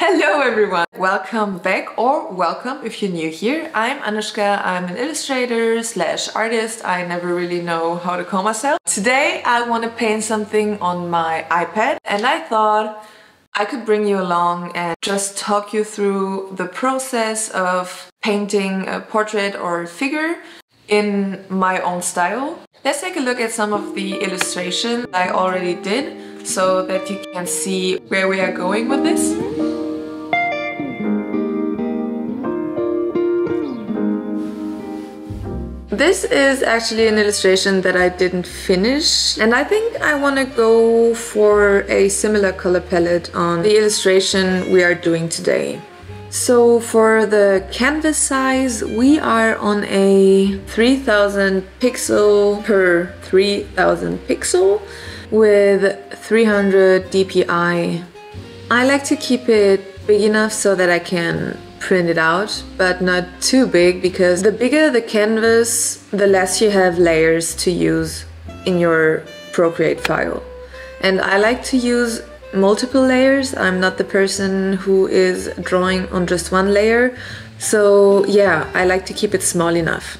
Hello everyone! Welcome back, or welcome if you're new here. I'm Anushka, I'm an illustrator / artist. I never really know how to call myself. Today I want to paint something on my iPad and I thought I could bring you along and just talk you through the process of painting a portrait or figure in my own style. Let's take a look at some of the illustration I already did so that you can see where we are going with this. This is actually an illustration that I didn't finish, and I think I want to go for a similar color palette on the illustration we are doing today. So for the canvas size, we are on a 3000 pixel per 3000 pixel with 300 dpi. I like to keep it big enough so that I can print it out, but not too big, because the bigger the canvas, the less you have layers to use in your Procreate file. And I like to use multiple layers. I'm not the person who is drawing on just one layer, so yeah, I like to keep it small enough.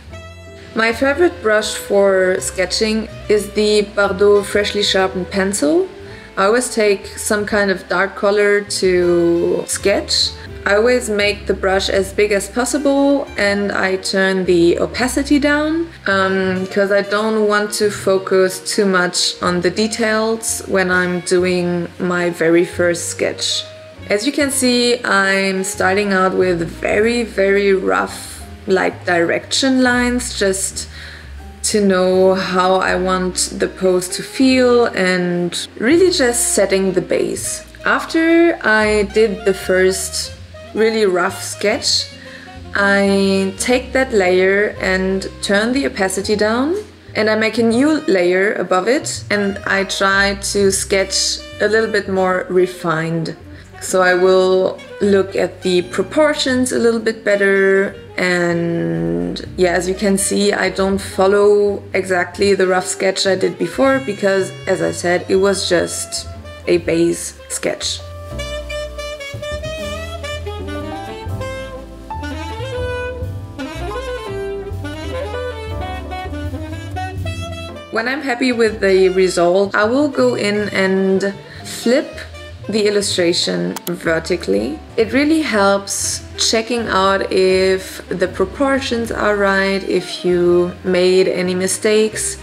My favorite brush for sketching is the Bordeaux freshly sharpened pencil. I always take some kind of dark color to sketch. I always make the brush as big as possible and I turn the opacity down because I don't want to focus too much on the details when I'm doing my very first sketch. As you can see, I'm starting out with very rough direction lines, just to know how I want the pose to feel and really just setting the base. After I did the first really rough sketch, I take that layer and turn the opacity down, and I make a new layer above it, and I try to sketch a little bit more refined. So I will look at the proportions a little bit better, and yeah, as you can see, I don't follow exactly the rough sketch I did before because, as I said, it was just a base sketch. When I'm happy with the result, I will go in and flip the illustration vertically. It really helps checking out if the proportions are right, if you made any mistakes,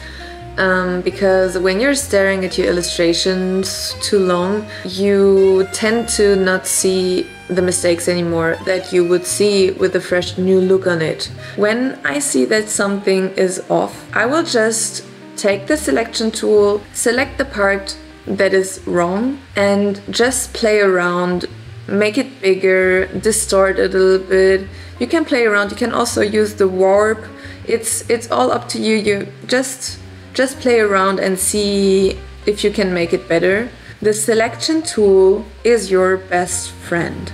because when you're staring at your illustrations too long, you tend to not see the mistakes anymore that you would see with a fresh new look on it. When I see that something is off, I will just take the selection tool, select the part that is wrong, and just play around, make it bigger, distort it a little bit. You can play around, you can also use the warp. It's all up to you. You just play around and see if you can make it better. The selection tool is your best friend.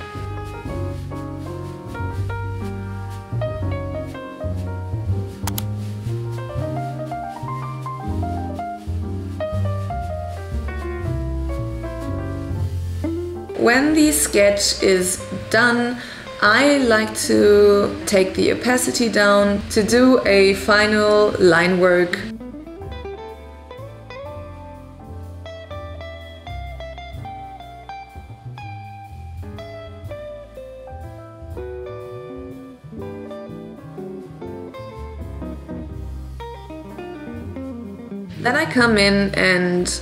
When the sketch is done, I like to take the opacity down to do a final line work. Then I come in and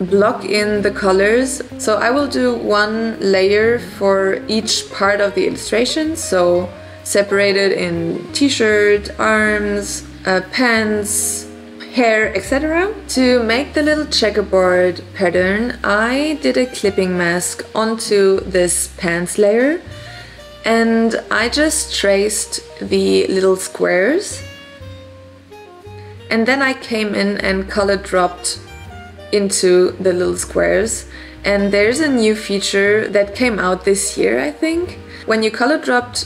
block in the colors. So I will do one layer for each part of the illustration, so separated in t-shirt, arms, pants, hair, etc. To make the little checkerboard pattern, I did a clipping mask onto this pants layer, and I just traced the little squares, and then I came in and color dropped into the little squares. And there's a new feature that came out this year, I think. When you color dropped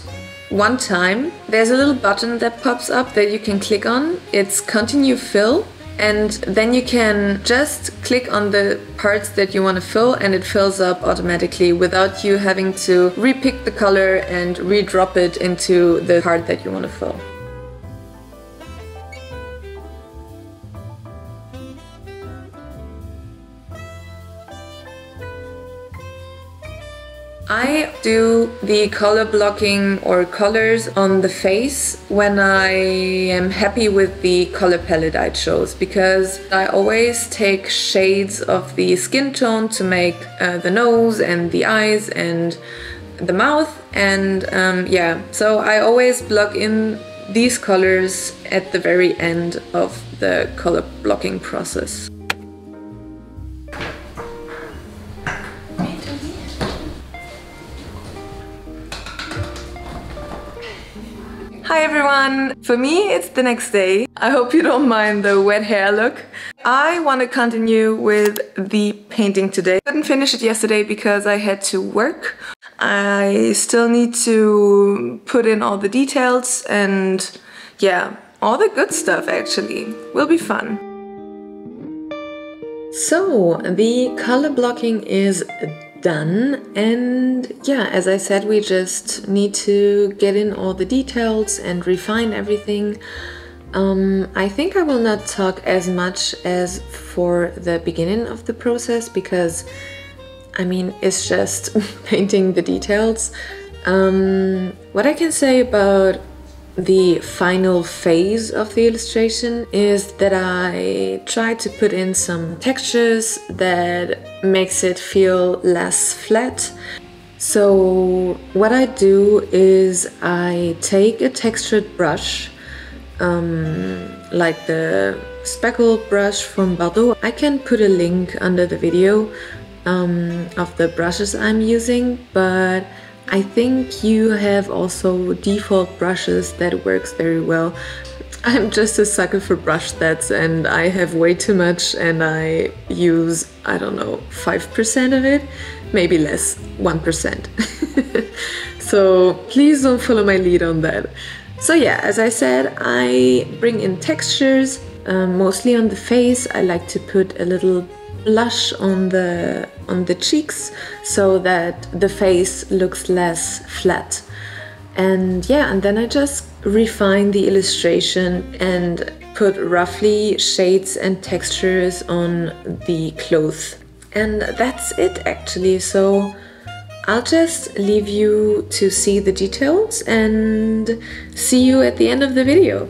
one time, there's a little button that pops up that you can click on. It's continue fill, And then you can just click on the parts that you want to fill and it fills up automatically without you having to re-pick the color and re-drop it into the part that you want to fill. I do the color blocking or colors on the face when I am happy with the color palette I chose, because I always take shades of the skin tone to make the nose and the eyes and the mouth, and yeah, so I always block in these colors at the very end of the color blocking process. Hi everyone! For me it's the next day. I hope you don't mind the wet hair look. I want to continue with the painting today. I couldn't finish it yesterday because I had to work. I still need to put in all the details and yeah, all the good stuff actually. Will be fun. So the color blocking is done, and yeah, as I said, we just need to get in all the details and refine everything. I think I will not talk as much as for the beginning of the process because I mean it's just painting the details. What I can say about the final phase of the illustration is that I try to put in some textures that makes it feel less flat. So what I do is I take a textured brush, like the speckled brush from Bardot. I can put a link under the video of the brushes I'm using, but I think you have also default brushes that works very well. I'm just a sucker for brush stats and I have way too much and I use, I don't know, 5% of it, maybe less, 1%. So please don't follow my lead on that. So yeah, as I said, I bring in textures, mostly on the face. I like to put a little blush on the cheeks so that the face looks less flat. And yeah, and then I just refine the illustration and put roughly shades and textures on the clothes. And that's it actually. So I'll just leave you to see the details and see you at the end of the video.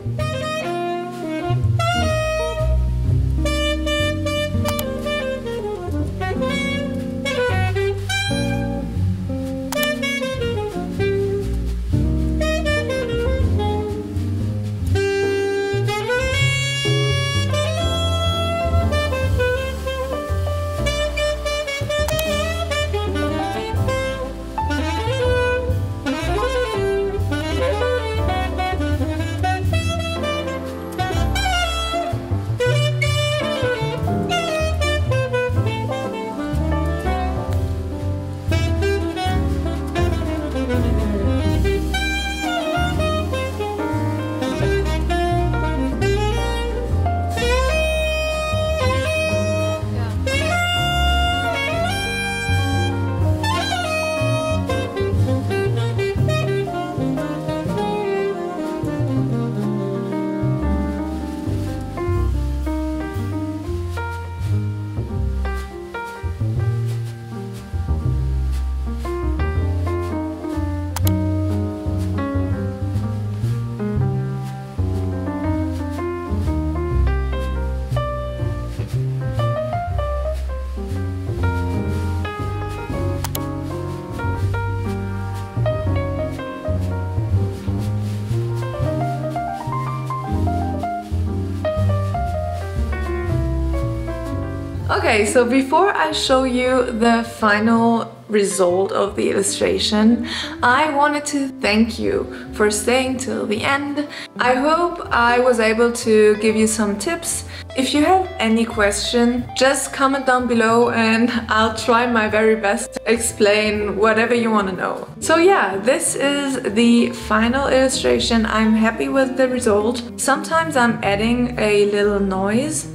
Okay, so before I show you the final result of the illustration, I wanted to thank you for staying till the end. I hope I was able to give you some tips. If you have any question, just comment down below and I'll try my very best to explain whatever you want to know. So yeah, this is the final illustration. I'm happy with the result. Sometimes I'm adding a little noise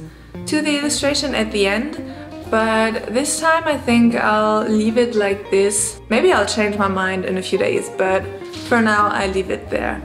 to the illustration at the end, but this time I think I'll leave it like this. Maybe I'll change my mind in a few days, but for now I leave it there.